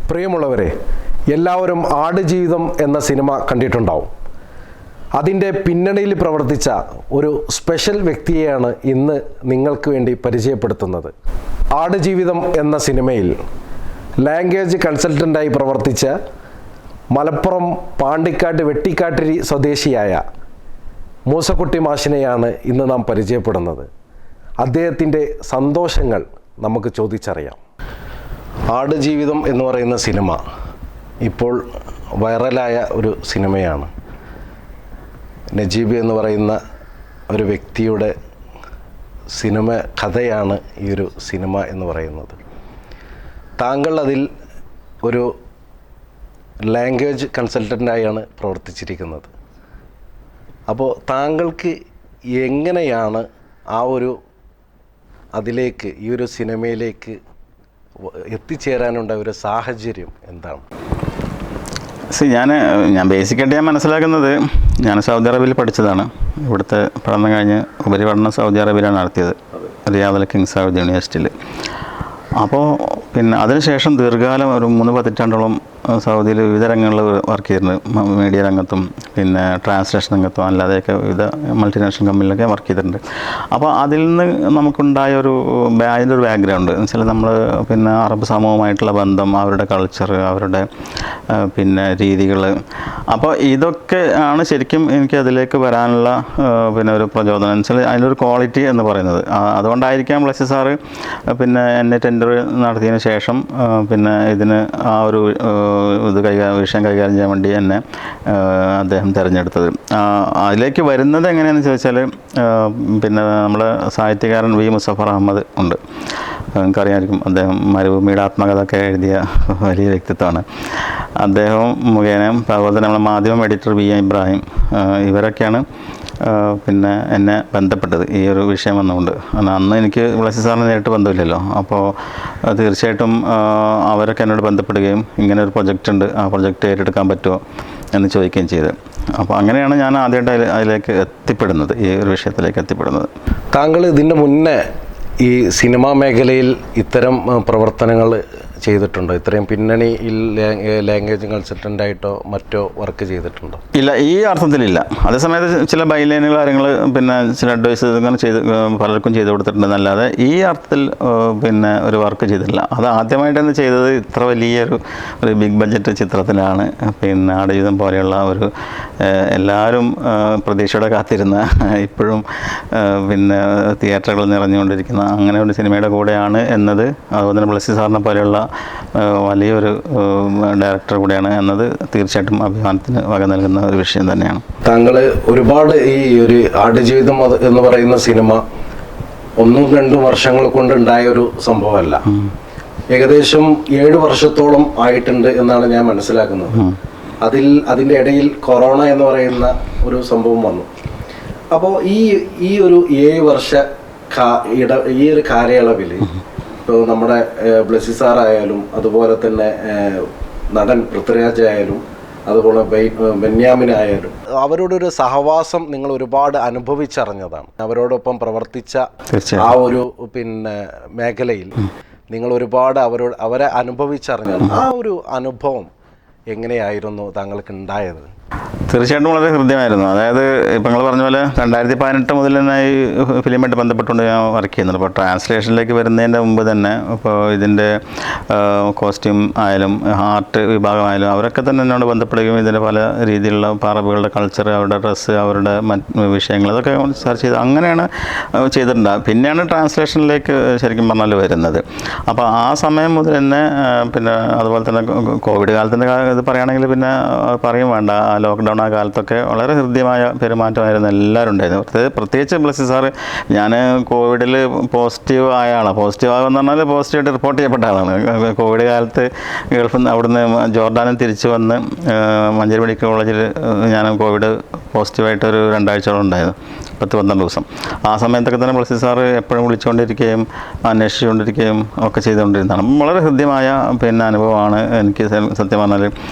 പ്രിയമുള്ളവരെ, എല്ലാവരും ആടുജീവിതം എന്ന സിനിമ കണ്ടിട്ടുണ്ടാവും. അതിൻ്റെ പിന്നണിയിൽ പ്രവർത്തിച്ച ഒരു സ്പെഷ്യൽ വ്യക്തിയെയാണ് ഇന്ന് നിങ്ങൾക്ക് വേണ്ടി പരിചയപ്പെടുത്തുന്നത്. ആടുജീവിതം എന്ന സിനിമയിൽ ലാംഗ്വേജ് കൺസൾട്ടൻ്റായി പ്രവർത്തിച്ച മലപ്പുറം പാണ്ടിക്കാട് വെട്ടിക്കാട്ടിരി സ്വദേശിയായ മൂസക്കുട്ടി മാഷിനെയാണ് ഇന്ന് നാം പരിചയപ്പെടുന്നത്. അദ്ദേഹത്തിൻ്റെ സന്തോഷങ്ങൾ നമുക്ക് ചോദിച്ചറിയാം. ആടുജീവിതം എന്ന് പറയുന്ന സിനിമ ഇപ്പോൾ വൈറലായ ഒരു സിനിമയാണ്. നജീബ് എന്ന് പറയുന്ന ഒരു വ്യക്തിയുടെ കഥയാണ് ഈ ഒരു സിനിമ എന്ന് പറയുന്നത്. താങ്കൾ അതിൽ ഒരു ലാംഗ്വേജ് കൺസൾട്ടൻ്റായാണ് പ്രവർത്തിച്ചിരിക്കുന്നത്. അപ്പോൾ താങ്കൾക്ക് എങ്ങനെയാണ് അതിലേക്ക് ഈ ഒരു സിനിമയിലേക്ക് എത്തിച്ചേരാനുണ്ട ഒരു സാഹചര്യം എന്താണ്? ഞാൻ ബേസിക്കായിട്ട് മനസ്സിലാക്കുന്നത്, ഞാൻ സൗദി അറേബ്യയിൽ പഠിച്ചതാണ്. ഇവിടുത്തെ പഠനം കഴിഞ്ഞ് ഉപരിപഠനം സൗദി അറേബ്യയിലാണ് നടത്തിയത്, റിയാദ് കിങ്സ് സൗദി യൂണിവേഴ്സിറ്റിയിൽ. അപ്പോൾ അതിനുശേഷം ദീർഘകാലം ഒരു 3 പതിറ്റാണ്ടോളം സൗദിയിൽ വിവിധ രംഗങ്ങളിൽ വർക്ക് ചെയ്തിട്ടുണ്ട്. മീഡിയ രംഗത്തും ട്രാൻസ്ലേഷൻ രംഗത്തും അല്ലാതെയൊക്കെ വിവിധ മൾട്ടിനാഷണൽ കമ്പനിയിലൊക്കെ വർക്ക് ചെയ്തിട്ടുണ്ട്. അപ്പോൾ അതിൽ നിന്ന് നമുക്കുണ്ടായ അതിൻ്റെ ഒരു ബാക്ക്ഗ്രൗണ്ട് എന്ന് വെച്ചാൽ നമ്മൾ അറബ് സമൂഹമായിട്ടുള്ള ബന്ധം, അവരുടെ കൾച്ചർ, അവരുടെ രീതികൾ. അപ്പോൾ ഇതൊക്കെ ആണ് ശരിക്കും എനിക്ക് അതിലേക്ക് വരാനുള്ള ഒരു പ്രചോദനം എന്ന് വെച്ചാൽ അതിലൊരു ക്വാളിറ്റി എന്ന് പറയുന്നത്. അതുകൊണ്ടായിരിക്കാം ബ്ലസ്സി സാറ് എന്നെ ടെൻഡർ നടത്തിയതിന് ശേഷം ഇതിന് വിഷയം കൈകാര്യം ചെയ്യാൻ വേണ്ടി എന്നെ അദ്ദേഹം തിരഞ്ഞെടുത്തത്. അതിലേക്ക് വരുന്നത് എങ്ങനെയാണെന്ന് ചോദിച്ചാൽ, നമ്മുടെ സാഹിത്യകാരൻ വി മുസഫർ അഹമ്മദ് ഉണ്ട്, നിങ്ങൾക്കറിയാമായിരിക്കും. അദ്ദേഹം മരുഭൂമിയുടെ ആത്മകഥ ഒക്കെ എഴുതിയ വലിയ വ്യക്തിത്വമാണ്. അദ്ദേഹം മുഖേന, അതുപോലെ തന്നെ നമ്മുടെ മാധ്യമം എഡിറ്റർ വി ഇബ്രാഹിം, ഇവരൊക്കെയാണ് എന്നെ ബന്ധപ്പെട്ടത് ഈ ഒരു വിഷയം വന്നുകൊണ്ട്. അന്ന് എനിക്ക് ബ്ലസ്സി സാറിന് നേരിട്ട് ബന്ധമില്ലല്ലോ. അപ്പോൾ തീർച്ചയായിട്ടും അവരൊക്കെ എന്നോട് ബന്ധപ്പെടുകയും ഇങ്ങനെ ഒരു പ്രൊജക്റ്റ് ഉണ്ട്, ആ പ്രൊജക്റ്റ് ഏറ്റെടുക്കാൻ പറ്റുമോ എന്ന് ചോദിക്കുകയും ചെയ്ത്. അപ്പോൾ അങ്ങനെയാണ് ഞാൻ ആദ്യമായിട്ട് അതിലേക്ക് എത്തിപ്പെടുന്നത്, ഈ ഒരു വിഷയത്തിലേക്ക് എത്തിപ്പെടുന്നത്. താങ്കൾ ഇതിൻ്റെ മുന്നേ ഈ സിനിമാ മേഖലയിൽ ഇത്തരം പ്രവർത്തനങ്ങൾ ചെയ്തിട്ടുണ്ടോ? ഇത്രയും പിന്നണിയിൽ ലാംഗ്വേജ് കൺസൾട്ടൻ്റായിട്ടോ മറ്റോ വർക്ക് ചെയ്തിട്ടുണ്ടോ? ഇല്ല, ഈ അർത്ഥത്തിലില്ല. അതേസമയത്ത് ചില ബൈലൈനുകൾ കാര്യങ്ങൾ ചില അഡ്വൈസ് ഇങ്ങനെ പലർക്കും ചെയ്ത് കൊടുത്തിട്ടുണ്ടെന്നല്ലാതെ ഈ അർത്ഥത്തിൽ ഒരു വർക്ക് ചെയ്തിട്ടില്ല. അത് ആദ്യമായിട്ടാണ് ചെയ്തത് ഇത്ര വലിയൊരു ബിഗ് ബഡ്ജറ്റ് ചിത്രത്തിലാണ്. ആടുജീവിതം പോലെയുള്ള എല്ലാവരും പ്രതീക്ഷയോടെ കാത്തിരുന്ന, ഇപ്പോഴും തിയേറ്ററുകൾ നിറഞ്ഞുകൊണ്ടിരിക്കുന്ന അങ്ങനെ ഒരു സിനിമയുടെ കൂടെയാണ് എന്നത്, അതുപോലെ തന്നെ ബ്ലസ്സി സാറിനെ പോലെയുള്ള വലിയൊരു ഡയറക്ടർ കൂടെയാണ് എന്നത് തീർച്ചയായിട്ടും അഭിമാനത്തിന് വക നൽകുന്ന ഒരു വിഷയം തന്നെയാണ്. താങ്കൾ ഒരുപാട് ഈ ഒരു ആടുജീവിതം എന്ന് പറയുന്ന സിനിമ 1-2 വർഷങ്ങൾ കൊണ്ടുണ്ടായ ഒരു സംഭവമല്ല. ഏകദേശം 7 വർഷത്തോളം ആയിട്ടുണ്ട് എന്നാണ് ഞാൻ മനസ്സിലാക്കുന്നത്. അതിൻ്റെ ഇടയിൽ കൊറോണ എന്ന് പറയുന്ന ഒരു സംഭവം വന്നു. അപ്പോൾ ഈ ഒരു 7 വർഷ ഈ ഒരു കാലയളവിൽ ഇപ്പോൾ നമ്മുടെ ബ്ലസ്സി സാറായാലും, അതുപോലെ തന്നെ നടൻ പൃഥ്വിരാജ് ആയാലും, അതുപോലെ ബെന്യാമിനായാലും, അവരോടൊരു സഹവാസം നിങ്ങൾ ഒരുപാട് അനുഭവിച്ചറിഞ്ഞതാണ്. അവരോടൊപ്പം പ്രവർത്തിച്ച ആ ഒരു മേഖലയിൽ നിങ്ങൾ ഒരുപാട് അവരെ അനുഭവിച്ചറിഞ്ഞാണ്. ആ ഒരു അനുഭവം എങ്ങനെയായിരുന്നു താങ്കൾക്ക് ഉണ്ടായത്? തീർച്ചയായിട്ടും വളരെ ഹൃദ്യമായിരുന്നു. അതായത് ഇപ്പം നിങ്ങൾ പറഞ്ഞ പോലെ 2018 മുതൽ തന്നെ ഈ ഫിലിമായിട്ട് ബന്ധപ്പെട്ടുകൊണ്ട് ഞാൻ വർക്ക് ചെയ്യുന്നുണ്ട്. ഇപ്പോൾ ട്രാൻസ്ലേഷനിലേക്ക് വരുന്നതിൻ്റെ മുമ്പ് തന്നെ ഇപ്പോൾ ഇതിൻ്റെ കോസ്റ്റ്യൂം ആയാലും ആർട്ട് വിഭാഗമായാലും അവരൊക്കെ തന്നെ എന്നോട് ബന്ധപ്പെടുകയും ഇതിൻ്റെ പല രീതിയിലുള്ള അറബികളുടെ കൾച്ചർ, അവരുടെ ഡ്രസ്സ്, അവരുടെ വിഷയങ്ങൾ അതൊക്കെ സെർച്ച് ചെയ്ത് അങ്ങനെയാണ് ചെയ്തിട്ടുണ്ട്. പിന്നെയാണ് ട്രാൻസ്ലേഷനിലേക്ക് ശരിക്കും പറഞ്ഞാൽ വരുന്നത്. അപ്പോൾ ആ സമയം മുതൽ തന്നെ അതുപോലെ തന്നെ കോവിഡ് കാലത്തിൻ്റെ ഇത് പറയുകയാണെങ്കിൽ പറയും വേണ്ട. ലോക്ക്ഡൗൺ ആ കാലത്തൊക്കെ വളരെ ഹൃദ്യമായ പെരുമാറ്റമായിരുന്നു എല്ലാവരും ഉണ്ടായിരുന്നു. പ്രത്യേകിച്ച് ബ്ലസ്സി സാറ്, ഞാൻ കോവിഡിൽ പോസിറ്റീവ് ആയ ആളാണ്. പോസിറ്റീവ് ആകുമെന്ന് പറഞ്ഞാൽ പോസിറ്റീവായിട്ട് റിപ്പോർട്ട് ചെയ്യപ്പെട്ട ആളാണ്. കോവിഡ് കാലത്ത് ഗൾഫിൽ നിന്ന് അവിടുന്ന് ജോർഡാനിൽ തിരിച്ചു വന്ന് മഞ്ചേരി മെഡിക്കൽ കോളേജിൽ ഞാൻ കോവിഡ് പോസിറ്റീവായിട്ടൊരു 2 ആഴ്ചയോളം ഉണ്ടായിരുന്നു, 10-12 ദിവസം. ആ സമയത്തൊക്കെ തന്നെ ബ്ലസ്സി സാറ് എപ്പോഴും വിളിച്ചുകൊണ്ടിരിക്കുകയും അന്വേഷിച്ചുകൊണ്ടിരിക്കുകയും ഒക്കെ ചെയ്തുകൊണ്ടിരുന്നതാണ്. വളരെ ഹൃദ്യമായ അനുഭവമാണ് എനിക്ക് സത്യം പറഞ്ഞാൽ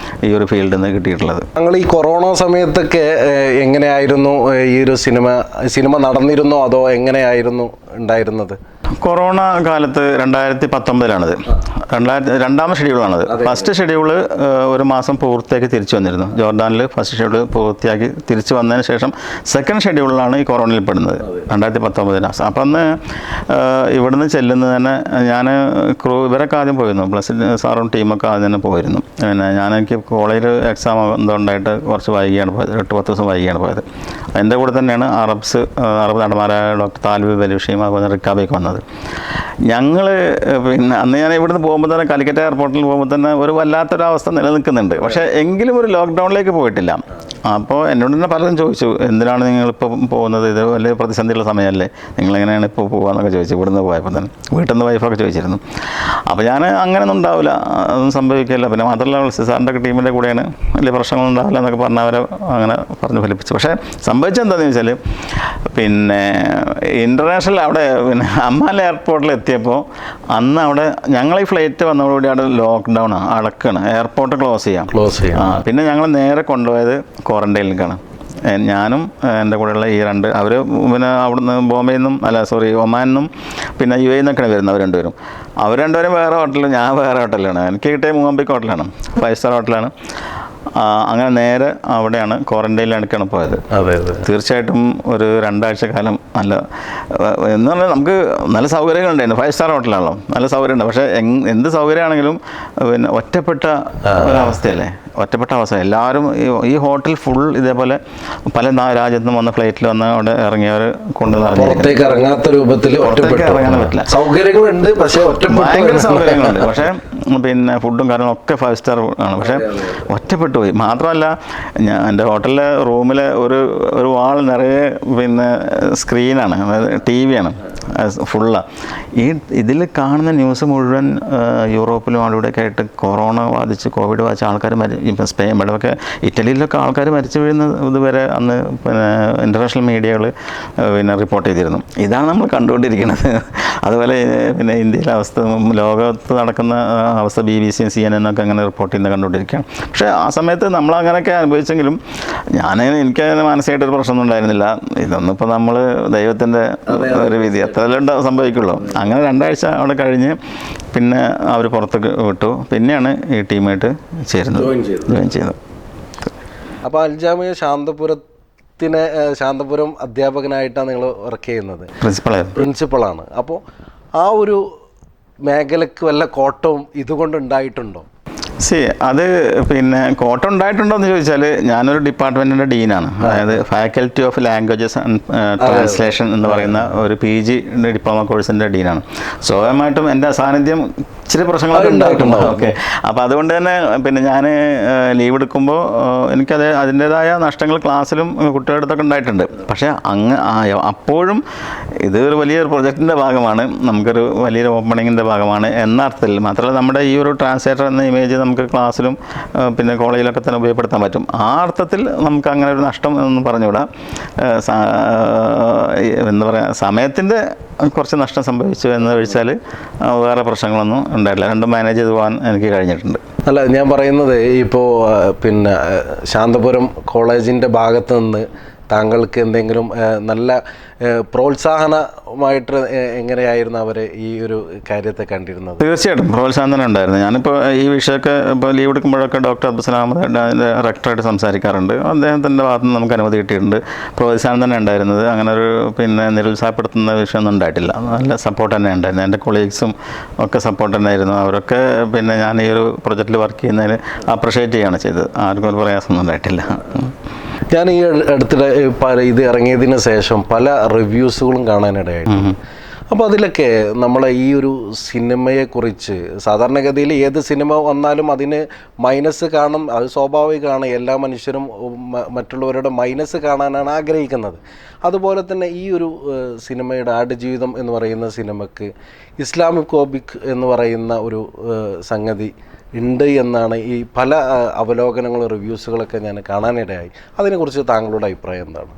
ഈ ഒരു ഫീൽഡിൽ നിന്ന് കിട്ടിയിട്ടുള്ളത്. ഞങ്ങൾ ഈ കൊറോണ സമയത്തൊക്കെ എങ്ങനെയായിരുന്നു ഈ ഒരു സിനിമ നടന്നിരുന്നോ അതോ എങ്ങനെയായിരുന്നു ഉണ്ടായിരുന്നത്? കൊറോണ കാലത്ത് 2019-ലാണിത്. രണ്ടാമത്തെ ഷെഡ്യൂളാണത്. ഫസ്റ്റ് ഷെഡ്യൂള് ഒരു മാസം പൂർത്തിയാക്കി തിരിച്ചു വന്നിരുന്നു. ജോർഡാനിൽ ഫസ്റ്റ് ഷെഡ്യൂൾ പൂർത്തിയാക്കി തിരിച്ചു വന്നതിന് ശേഷം സെക്കൻഡ് ഷെഡ്യൂളിലാണ് ഈ കൊറോണയിൽ പെടുന്നത് 2019. അപ്പം അന്ന് ഇവിടുന്ന് ചെല്ലുന്നത് തന്നെ ഞാൻ ഇവരൊക്കെ ആദ്യം പോയിരുന്നു, പ്ലസ് സാറും ടീമൊക്കെ ആദ്യം തന്നെ പോയിരുന്നു. പിന്നെ എനിക്ക് കോളേജിൽ എക്സാം എന്തോ ഉണ്ടായിട്ട് കുറച്ച് വൈകിയാണ് പോയത്, 8-10 ദിവസം വൈകിയാണ് പോയത്. എൻ്റെ കൂടെ തന്നെയാണ് അറബ് നടന്മാരായ ഡോക്ടർ താലിബ് ബലൂഷിയും അതുപോലെ റിക്കാബയൊക്കെ വന്നത്. ഞങ്ങൾ പിന്നെ അന്ന് ഞാൻ ഇവിടുന്ന് പോകുമ്പോൾ തന്നെ കാലിക്കറ്റ് എയർപോർട്ടിൽ പോകുമ്പോൾ തന്നെ ഒരു വല്ലാത്തൊരവസ്ഥ നിലനിൽക്കുന്നുണ്ട്. പക്ഷേ എങ്കിലും ഒരു ലോക്ക്ഡൗണിലേക്ക് പോയിട്ടില്ല. അപ്പോൾ എന്നോട് തന്നെ പലരും ചോദിച്ചു, എന്തിനാണ് നിങ്ങളിപ്പോൾ പോകുന്നത്, ഇത് വലിയ പ്രതിസന്ധിയുള്ള സമയമല്ലേ, നിങ്ങളെങ്ങനെയാണ് ഇപ്പോൾ പോകുകയെന്നൊക്കെ ചോദിച്ചു. ഇവിടുന്ന് പോയപ്പോൾ തന്നെ വീട്ടിൽ നിന്ന് വൈഫൊക്കെ ചോദിച്ചിരുന്നു. അപ്പോൾ ഞാൻ അങ്ങനെയൊന്നും ഉണ്ടാവില്ല, അതൊന്നും സംഭവിക്കില്ല. പിന്നെ മാത്രമല്ല സാറിൻ്റെ ടീമിൻ്റെ കൂടെയാണ്, വലിയ പ്രശ്നങ്ങളൊന്നും ഉണ്ടാവില്ല എന്നൊക്കെ പറഞ്ഞ് അവരെ അങ്ങനെ പറഞ്ഞ് ഫലിപ്പിച്ചു. പക്ഷേ സംഭവിച്ചെന്താണെന്ന് ചോദിച്ചാൽ പിന്നെ ഇൻ്റർനാഷണൽ അവിടെ പിന്നെ അമ്മാൻ എയർപോർട്ടിൽ എത്തിയപ്പോൾ അന്ന് അവിടെ ഞങ്ങൾ ഈ ഫ്ലൈറ്റ് വന്നതോടുകൂടി അവിടെ ലോക്ക്ഡൗൺ അടക്കാണ്, എയർപോർട്ട് ക്ലോസ് ചെയ്യാം. പിന്നെ ഞങ്ങൾ നേരെ കൊണ്ടുപോയത് ക്വാറന്റൈനിലേക്കാണ്. ഞാനും എൻ്റെ കൂടെയുള്ള ഈ അവർ പിന്നെ അവിടുന്ന് ബോംബെയിൽ നിന്നും ഒമാനിൽ നിന്നും പിന്നെ UAE നിന്നൊക്കെയാണ് വരുന്നത്. അവർ രണ്ടുപേരും വേറെ ഹോട്ടലിൽ, ഞാൻ വേറെ ഹോട്ടലിലാണ്. എനിക്ക് കിട്ടിയ മൂവാമ്പിക്ക് ഹോട്ടലാണ്, 5 സ്റ്റാർ ഹോട്ടലാണ്. അങ്ങനെ നേരെ അവിടെയാണ് ക്വാറന്റൈനിലാണ് പോയത്. തീർച്ചയായിട്ടും ഒരു 2 ആഴ്ച കാലം നല്ല എന്ന് പറഞ്ഞാൽ നമുക്ക് നല്ല സൗകര്യങ്ങളുണ്ടായിരുന്നു. 5 സ്റ്റാർ ഹോട്ടലാണല്ലോ, നല്ല സൗകര്യമുണ്ട്. പക്ഷേ എന്ത് സൗകര്യമാണെങ്കിലും പിന്നെ ഒറ്റപ്പെട്ട ഒരവസ്ഥയല്ലേ, ഒറ്റപ്പെട്ട അവസ്ഥ. എല്ലാവരും ഈ ഹോട്ടൽ ഫുൾ ഇതേപോലെ പല രാജ്യത്തും വന്ന ഫ്ലൈറ്റിൽ വന്ന് അവിടെ ഇറങ്ങിയവർ പുറത്തേക്ക് ഇറങ്ങാത്ത രൂപത്തിൽ ഇറങ്ങാൻ പറ്റില്ല. സൗകര്യങ്ങളുണ്ട്, പക്ഷേ ഭയങ്കര സൗകര്യങ്ങളുണ്ട്. പക്ഷേ പിന്നെ ഫുഡും കാര്യങ്ങളൊക്കെ 5 സ്റ്റാർ ആണ്. പക്ഷേ ഒറ്റപ്പെട്ടു പോയി. മാത്രമല്ല എൻ്റെ ഹോട്ടലിലെ റൂമിലെ ഒരു വാൾ നിറയെ പിന്നെ സ്ക്രീനാണ്, അതായത് TV ആണ് ഫുള്ളാണ്. ഇതിൽ കാണുന്ന ന്യൂസ് മുഴുവൻ യൂറോപ്പിലും അവിടെയൊക്കെ ആയിട്ട് കൊറോണ ബാധിച്ച് കോവിഡ് ബാധിച്ച ആൾക്കാർ ഇപ്പം സ്പെയിൻ ഇവിടെയൊക്കെ ഇറ്റലിയിലൊക്കെ ആൾക്കാർ മരിച്ചു വീഴുന്ന ഇതുവരെ അന്ന് പിന്നെ ഇൻ്റർനാഷണൽ മീഡിയകൾ പിന്നെ റിപ്പോർട്ട് ചെയ്തിരുന്നു. ഇതാണ് നമ്മൾ കണ്ടുകൊണ്ടിരിക്കുന്നത്. അതുപോലെ പിന്നെ ഇന്ത്യയിലെ അവസ്ഥ, ലോകത്ത് നടക്കുന്ന അവസ്ഥ BBC CNN ഒക്കെ അങ്ങനെ റിപ്പോർട്ട് ചെയ്യുന്നത് കണ്ടുകൊണ്ടിരിക്കുകയാണ്. പക്ഷേ ആ സമയത്ത് നമ്മൾ അങ്ങനെയൊക്കെ അനുഭവിച്ചെങ്കിലും എനിക്ക് മാനസികമായിട്ടൊരു പ്രശ്നമൊന്നും ഉണ്ടായിരുന്നില്ല. ഇതൊന്നും ഇപ്പോൾ നമ്മൾ ദൈവത്തിൻ്റെ ഒരു വിധി, അത്രയല്ലേ സംഭവിക്കുള്ളൂ. അങ്ങനെ 2 ആഴ്ച അവിടെ കഴിഞ്ഞ് പിന്നെ അവർ പുറത്തേക്ക് വിട്ടു. പിന്നെയാണ് ഈ ടീമായിട്ട് ജോയിൻ ചെയ്തത്. അപ്പോൾ അൽജാമിയ ശാന്തപുരം അധ്യാപകനായിട്ടാണ് നിങ്ങൾ വർക്ക് ചെയ്യുന്നത്, പ്രിൻസിപ്പളാണ്. അപ്പോൾ ആ ഒരു മേഖലയ്ക്ക് വല്ല കോട്ടവും ഇതുകൊണ്ട് ഉണ്ടായിട്ടുണ്ടോ? അത് പിന്നെ കോട്ടം ഉണ്ടായിട്ടുണ്ടോ എന്ന് ചോദിച്ചാൽ, ഞാനൊരു ഡിപ്പാർട്ട്മെൻറ്റിൻ്റെ ഡീനാണ്. അതായത് faculty of languages and translation എന്ന് പറയുന്ന ഒരു PG ഡിപ്ലോമ കോഴ്സിൻ്റെ ഡീനാണ്. സ്വാഭാവികമായിട്ടും എൻ്റെ സാന്നിധ്യം ഇച്ചിരി പ്രശ്നങ്ങളൊക്കെ ഉണ്ടായിട്ടുണ്ടാവും. ഓക്കെ, അപ്പോൾ അതുകൊണ്ട് തന്നെ പിന്നെ ഞാൻ ലീവ് എടുക്കുമ്പോൾ അതിൻ്റേതായ നഷ്ടങ്ങൾ ക്ലാസ്സിലും കുട്ടികളുടെ അടുത്തൊക്കെ ഉണ്ടായിട്ടുണ്ട്. പക്ഷേ അപ്പോഴും ഇത് ഒരു വലിയൊരു പ്രൊജക്റ്റിൻ്റെ ഭാഗമാണ്, നമുക്കൊരു വലിയൊരു ഓപ്പണിങ്ങിൻ്റെ ഭാഗമാണ് എന്ന അർത്ഥത്തിൽ. മാത്രമല്ല നമ്മുടെ ഈ ഒരു ട്രാൻസ്ലേറ്റർ എന്ന ഇമേജ് നമുക്ക് ക്ലാസ്സിലും പിന്നെ കോളേജിലൊക്കെ തന്നെ ഉപയോഗപ്പെടുത്താൻ പറ്റും. ആ അർത്ഥത്തിൽ നമുക്ക് അങ്ങനെ ഒരു നഷ്ടം എന്നൊന്നും പറഞ്ഞുകൂടാ. എന്താ പറയുക, സമയത്തിൻ്റെ കുറച്ച് നഷ്ടം സംഭവിച്ചു എന്ന് വെച്ചാൽ വേറെ പ്രശ്നങ്ങളൊന്നും ഉണ്ടായിട്ടില്ല. രണ്ടും മാനേജ് ചെയ്ത് പോകാൻ എനിക്ക് കഴിഞ്ഞിട്ടുണ്ട്. അല്ല, ഞാൻ പറയുന്നത് ഇപ്പോൾ പിന്നെ ശാന്തപുരം കോളേജിൻ്റെ ഭാഗത്ത് നിന്ന് താങ്കൾക്ക് എന്തെങ്കിലും നല്ല പ്രോത്സാഹനമായിട്ട് എങ്ങനെയായിരുന്നു അവർ ഈ ഒരു കാര്യത്തെ കണ്ടിരുന്നത്? തീർച്ചയായിട്ടും പ്രോത്സാഹനം തന്നെ ഉണ്ടായിരുന്നു. ഞാനിപ്പോൾ ഈ വിഷയമൊക്കെ ഇപ്പോൾ ലീവ് എടുക്കുമ്പോഴൊക്കെ ഡോക്ടർ അബ്ദുസലാം അതിൻ്റെ റെക്ടറായിട്ട് സംസാരിക്കാറുണ്ട്. അദ്ദേഹത്തിൻ്റെ ഭാഗത്ത് നിന്ന് നമുക്ക് അനുമതി കിട്ടിയിട്ടുണ്ട്. പ്രോത്സാഹനം തന്നെ ഉണ്ടായിരുന്നത്. അങ്ങനെ ഒരു പിന്നെ നിരുത്സാഹപ്പെടുത്തുന്ന വിഷയമൊന്നും ഉണ്ടായിട്ടില്ല. നല്ല സപ്പോർട്ട് തന്നെ ഉണ്ടായിരുന്നു. എൻ്റെ കൊളീഗ്സും ഒക്കെ സപ്പോർട്ട് തന്നെയായിരുന്നു. അവരൊക്കെ പിന്നെ ഞാൻ ഈ ഒരു പ്രൊജക്റ്റിൽ വർക്ക് ചെയ്യുന്നതിന് അപ്രിഷ്യേറ്റ് ചെയ്യുകയാണ് ചെയ്തത്. ആർക്കും ഒരു പ്രയാസമൊന്നും ഉണ്ടായിട്ടില്ല. ഞാൻ ഈ അടുത്തിടെ ഇത് ഇറങ്ങിയതിന് ശേഷം പല റിവ്യൂസുകളും കാണാനിടയായിട്ടുണ്ട്. അപ്പോൾ അതിലൊക്കെ നമ്മളെ ഈ ഒരു സിനിമയെക്കുറിച്ച്, സാധാരണഗതിയിൽ ഏത് സിനിമ വന്നാലും അതിന് മൈനസ് കാണും, അത് സ്വാഭാവികമാണ്. എല്ലാ മനുഷ്യരും മറ്റുള്ളവരുടെ മൈനസ് കാണാനാണ് ആഗ്രഹിക്കുന്നത്. അതുപോലെ തന്നെ ഈ ഒരു സിനിമയുടെ ആടുജീവിതം എന്ന് പറയുന്ന സിനിമയ്ക്ക് ഇസ്ലാമിക് ഫോബിക് എന്ന് പറയുന്ന ഒരു സംഗതി ഉണ്ട് എന്നാണ് ഈ പല അവലോകനങ്ങളും റിവ്യൂസുകളൊക്കെ ഞാൻ കാണാനിടയായി. അതിനെക്കുറിച്ച് താങ്കളുടെ അഭിപ്രായം എന്താണ്?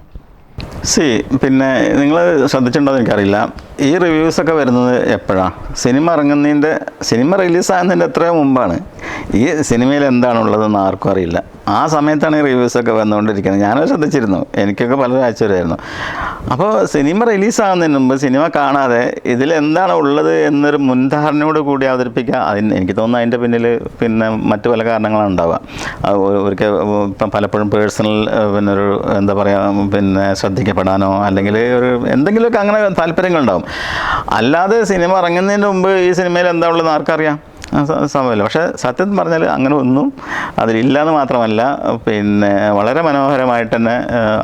പിന്നെ നിങ്ങൾ ശ്രദ്ധിച്ചിട്ടുണ്ടോ എനിക്കറിയില്ല, ഈ റിവ്യൂസൊക്കെ വരുന്നത് എപ്പോഴാണ്? സിനിമ റിലീസാകുന്നതിൻ്റെ എത്രയോ മുമ്പാണ്. ഈ സിനിമയിൽ എന്താണുള്ളതെന്ന് ആർക്കും അറിയില്ല. ആ സമയത്താണ് ഈ റിവ്യൂസൊക്കെ വന്നുകൊണ്ടിരിക്കുന്നത്. ഞാനത് ശ്രദ്ധിച്ചിരുന്നു, എനിക്കൊക്കെ പലരും അയച്ചു വരുമായിരുന്നു. അപ്പോൾ സിനിമ റിലീസാകുന്നതിന് മുമ്പ് സിനിമ കാണാതെ ഇതിലെന്താണ് ഉള്ളത് എന്നൊരു മുൻധാരണയോട് കൂടി അവതരിപ്പിക്കുക, എനിക്ക് തോന്നുന്നു അതിൻ്റെ പിന്നിൽ പിന്നെ മറ്റു പല കാരണങ്ങളാണ് ഉണ്ടാവുക. ഒരിക്കൽ ഇപ്പം പലപ്പോഴും പേഴ്സണൽ പിന്നെ ഒരു എന്താ പറയുക പിന്നെ ശ്രദ്ധിക്കപ്പെടാനോ അല്ലെങ്കിൽ ഒരു എന്തെങ്കിലുമൊക്കെ അങ്ങനെ താല്പര്യങ്ങളുണ്ടാവും. അല്ലാതെ സിനിമ ഇറങ്ങുന്നതിന് മുമ്പ് ഈ സിനിമയിൽ എന്താ ഉള്ളതെന്ന് ആർക്കറിയാം? സമയമില്ല. പക്ഷേ സത്യം പറഞ്ഞാൽ അങ്ങനെ ഒന്നും അതിലില്ലാന്ന് മാത്രമല്ല, പിന്നെ വളരെ മനോഹരമായിട്ട് തന്നെ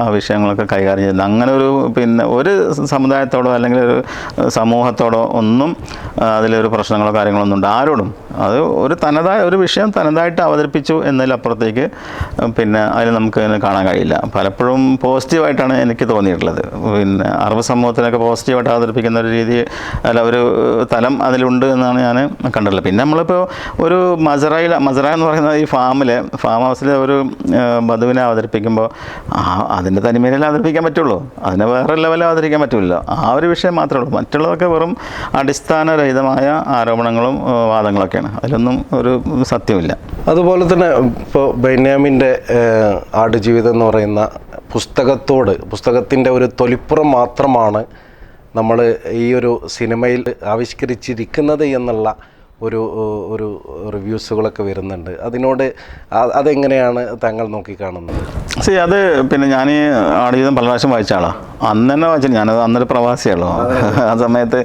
ആ വിഷയങ്ങളൊക്കെ കൈകാര്യം ചെയ്യുന്നത്. അങ്ങനെ ഒരു പിന്നെ ഒരു സമുദായത്തോടോ അല്ലെങ്കിൽ ഒരു സമൂഹത്തോടോ ഒന്നും അതിലൊരു പ്രശ്നങ്ങളോ കാര്യങ്ങളോ ഒന്നും ഉണ്ട് ആരോടും. അത് ഒരു വിഷയം തനതായിട്ട് അവതരിപ്പിച്ചു എന്നതിലപ്പുറത്തേക്ക് പിന്നെ അതിൽ നമുക്ക് കാണാൻ കഴിയില്ല. പലപ്പോഴും പോസിറ്റീവായിട്ടാണ് എനിക്ക് തോന്നിയിട്ടുള്ളത്. പിന്നെ അറബ് സമൂഹത്തിനൊക്കെ പോസിറ്റീവായിട്ട് അവതരിപ്പിക്കുന്ന ഒരു രീതി അല്ല ഒരു തലം അതിലുണ്ട് എന്നാണ് ഞാൻ കണ്ടിട്ടുള്ളത്. പിന്നെ നമ്മളിപ്പോൾ ഒരു മസറ എന്ന് പറയുന്ന ഈ ഫാം ഹൗസിലെ ഒരു ബധുവിനെ അവതരിപ്പിക്കുമ്പോൾ അതിൻ്റെ തനിമയിലേ അവതരിപ്പിക്കാൻ പറ്റുള്ളൂ, അതിനെ വേറെ ലെവലിൽ അവതരിക്കാൻ പറ്റില്ലല്ലോ. ആ ഒരു വിഷയം മാത്രമേ ഉള്ളൂ. മറ്റുള്ളതൊക്കെ വെറും അടിസ്ഥാനരഹിതമായ ആരോപണങ്ങളും വാദങ്ങളൊക്കെയാണ്. അതിലൊന്നും ഒരു സത്യമില്ല. അതുപോലെ തന്നെ ഇപ്പോൾ ബെന്യാമിൻ്റെ ആടുജീവിതം എന്ന് പറയുന്ന പുസ്തകത്തിൻ്റെ ഒരു തൊലിപ്പുറം മാത്രമാണ് നമ്മൾ ഈ ഒരു സിനിമയിൽ ആവിഷ്കരിച്ചിരിക്കുന്നത് എന്നുള്ള ഒരു റിവ്യൂസുകളൊക്കെ വരുന്നുണ്ട്. അതെങ്ങനെയാണ് താങ്കൾ നോക്കിക്കാണുന്നത്? അത് പിന്നെ ഞാൻ ഈ ആടുജീവിതം പല പ്രാവശ്യം വായിച്ച ആളാണ്. അന്ന് തന്നെ വായിച്ചിട്ടുണ്ട്. ഞാനത് അന്നൊരു പ്രവാസിയാണല്ലോ. ആ സമയത്ത്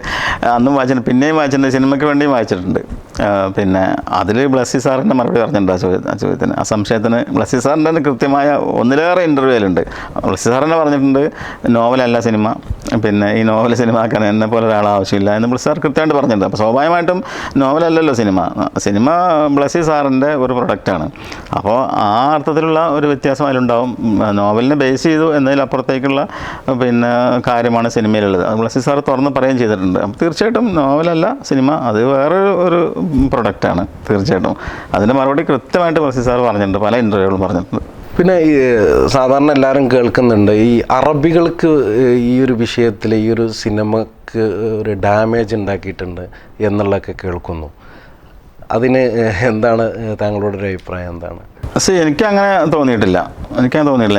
അന്നും വായിച്ചിട്ടുണ്ട്, പിന്നെയും വായിച്ചിട്ടുണ്ട്, സിനിമയ്ക്ക് വേണ്ടിയും വായിച്ചിട്ടുണ്ട്. പിന്നെ അതിൽ ബ്ലസ്സി സാറിൻ്റെ മറുപടി പറഞ്ഞിട്ടുണ്ട് ആ ചോദ്യത്തിന്, ആ സംശയത്തിന്. ബ്ലസ്സി സാറിൻ്റെ കൃത്യമായ ഒന്നിലേറെ ഇൻ്റർവ്യൂലുണ്ട്. ബ്ലസ്സി സാറിനെ പറഞ്ഞിട്ടുണ്ട് നോവലല്ല സിനിമ, പിന്നെ ഈ നോവൽ സിനിമ ആക്കാൻ എന്നെ പോലെ ഒരാൾ ആവശ്യമില്ല എന്ന് ബ്ലസ്സി സാർ കൃത്യമായിട്ട് പറഞ്ഞിട്ടുണ്ട്. അപ്പോൾ സ്വാഭാവികമായിട്ടും നോവലല്ലല്ലോ സിനിമ ബ്ലസ്സി സാറിൻ്റെ ഒരു പ്രൊഡക്റ്റാണ്. അപ്പോൾ ആ അർത്ഥത്തിലുള്ള ഒരു വ്യത്യാസം അതിലുണ്ടാവും. നോവലിനെ ബേസ് ചെയ്തു എന്നതിലപ്പുറത്തേക്കുള്ള പിന്നെ കാര്യമാണ് സിനിമയിലുള്ളത്. അത് ബ്ലസ്സി സാർ തുറന്ന് പറയുകയും ചെയ്തിട്ടുണ്ട്. അപ്പോൾ തീർച്ചയായിട്ടും നോവലല്ല സിനിമ, അത് വേറൊരു പ്രൊഡക്റ്റാണ് തീർച്ചയായിട്ടും. അതിൻ്റെ മറുപടി കൃത്യമായിട്ട് ബ്ലസ്സി സാർ പറഞ്ഞിട്ടുണ്ട്, പല ഇൻ്റർവ്യൂകളും പറഞ്ഞിട്ടുണ്ട്. പിന്നെ ഈ സാധാരണ എല്ലാവരും കേൾക്കുന്നുണ്ട്, ഈ അറബികൾക്ക് ഈ ഒരു വിഷയത്തിൽ ഈ ഒരു സിനിമക്ക് ഒരു ഡാമേജ് ഉണ്ടാക്കിയിട്ടുണ്ട് എന്നുള്ളതൊക്കെ കേൾക്കുന്നു. അതിന് എന്താണ് താങ്കളുടെ ഒരു അഭിപ്രായം എന്താണ്? എനിക്കങ്ങനെ തോന്നിയിട്ടില്ല.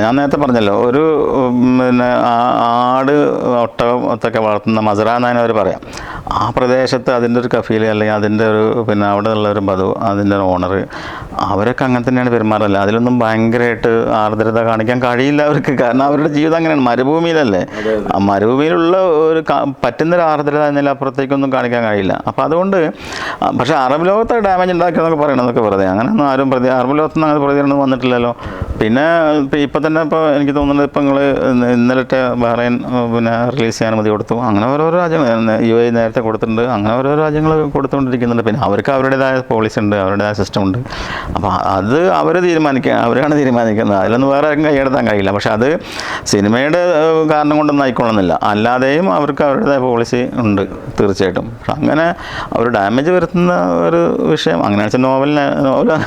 ഞാൻ നേരത്തെ പറഞ്ഞല്ലോ, ഒരു പിന്നെ ആട് ഒട്ടകത്തൊക്കെ വളർത്തുന്ന മസറ എന്നാണ് അവർ പറയാം. ആ പ്രദേശത്ത് അതിൻ്റെ ഒരു കഫീൽ അല്ലെങ്കിൽ അതിൻ്റെ ഒരു പിന്നെ അവിടെ ഉള്ള ഒരു ബധു, അതിൻ്റെ ഒരു ഓണർ, അവരൊക്കെ അങ്ങനെ തന്നെയാണ് പെരുമാറല്ല. അതിലൊന്നും ഭയങ്കരമായിട്ട് ആർദ്രത കാണിക്കാൻ കഴിയില്ല അവർക്ക്. കാരണം അവരുടെ ജീവിതം അങ്ങനെയാണ്, മരുഭൂമിയിലല്ലേ. ആ മരുഭൂമിയിലുള്ള ഒരു പറ്റുന്നൊരു ആർദ്രത എന്നതിലപ്പുറത്തേക്കൊന്നും കാണിക്കാൻ കഴിയില്ല. അപ്പോൾ അതുകൊണ്ട് പക്ഷേ അറബ് ലോകത്തെ ഡാമേജ് ഉണ്ടാക്കിയെന്നൊക്കെ പറയണമെന്നൊക്കെ വെറുതെ, അങ്ങനെയൊന്നും ആരും അറബ് ലോകത്തൊന്നും അങ്ങനെ പ്രതികരണം വന്നിട്ടില്ലല്ലോ. പിന്നെ ഇപ്പം തന്നെ ഇപ്പോൾ എനിക്ക് തോന്നുന്നത് ഇപ്പം നിങ്ങൾ ഇന്നലത്തെ ബഹ്റൈൻ പിന്നെ റിലീസ് ചെയ്യാൻ അനുമതി കൊടുത്തു. അങ്ങനെ ഓരോരോ രാജ്യങ്ങൾ UAE നേരത്തെ കൊടുത്തിട്ടുണ്ട്. അങ്ങനെ ഓരോ രാജ്യങ്ങൾ കൊടുത്തുകൊണ്ടിരിക്കുന്നുണ്ട്. പിന്നെ അവർക്ക് അവരുടേതായ പോളിസി ഉണ്ട്, അവരുടേതായ സിസ്റ്റം ഉണ്ട്. അപ്പോൾ അത് അവരാണ് തീരുമാനിക്കുന്നത്. അതിലൊന്നും വേറെ ആർക്കും കൈയെടുത്താൻ കഴിയില്ല. പക്ഷെ അത് സിനിമയുടെ കാരണം കൊണ്ടൊന്നും ആയിക്കൊള്ളുന്നില്ല. അല്ലാതെയും അവർക്ക് അവരുടേതായ പോളിസി ഉണ്ട് തീർച്ചയായിട്ടും. പക്ഷെ അങ്ങനെ അവർ ഡാമേജ് വരുത്തുന്ന ഒരു വിഷയം അങ്ങനെ വെച്ചാൽ നോവൽ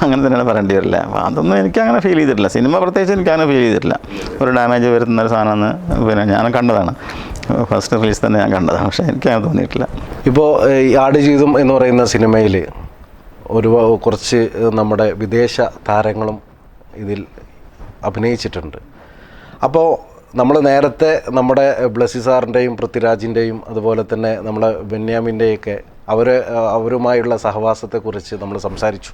അങ്ങനെ തന്നെയാണ് പറയേണ്ടി വരില്ല. അപ്പോൾ അതൊന്നും എനിക്കങ്ങനെ ഫീൽ ചെയ്തിട്ടില്ല. സിനിമ പ്രത്യേകിച്ച് എനിക്കങ്ങനെ ഫീൽ ചെയ്തിട്ടില്ല ഒരു ഡാമേജ് വരുത്തുന്ന ഒരു സാധനമെന്ന്. പിന്നെ ഞാൻ കണ്ടതാണ്, ഫസ്റ്റ് റിലീസ് തന്നെ ഞാൻ കണ്ടതാണ്. പക്ഷേ എനിക്കങ്ങനെ തോന്നിയിട്ടില്ല. ഇപ്പോൾ ഈ ആടുജീവിതം എന്ന് പറയുന്ന സിനിമയിൽ കുറച്ച് നമ്മുടെ വിദേശ താരങ്ങളും ഇതിൽ അഭിനയിച്ചിട്ടുണ്ട്. അപ്പോൾ നമ്മൾ നേരത്തെ നമ്മുടെ ബ്ലസ്സി സാറിൻ്റെയും പൃഥ്വിരാജിൻ്റെയും അതുപോലെ തന്നെ നമ്മളെ ബെന്യാമിൻ്റെയൊക്കെ അവരുമായുള്ള സഹവാസത്തെക്കുറിച്ച് നമ്മൾ സംസാരിച്ചു.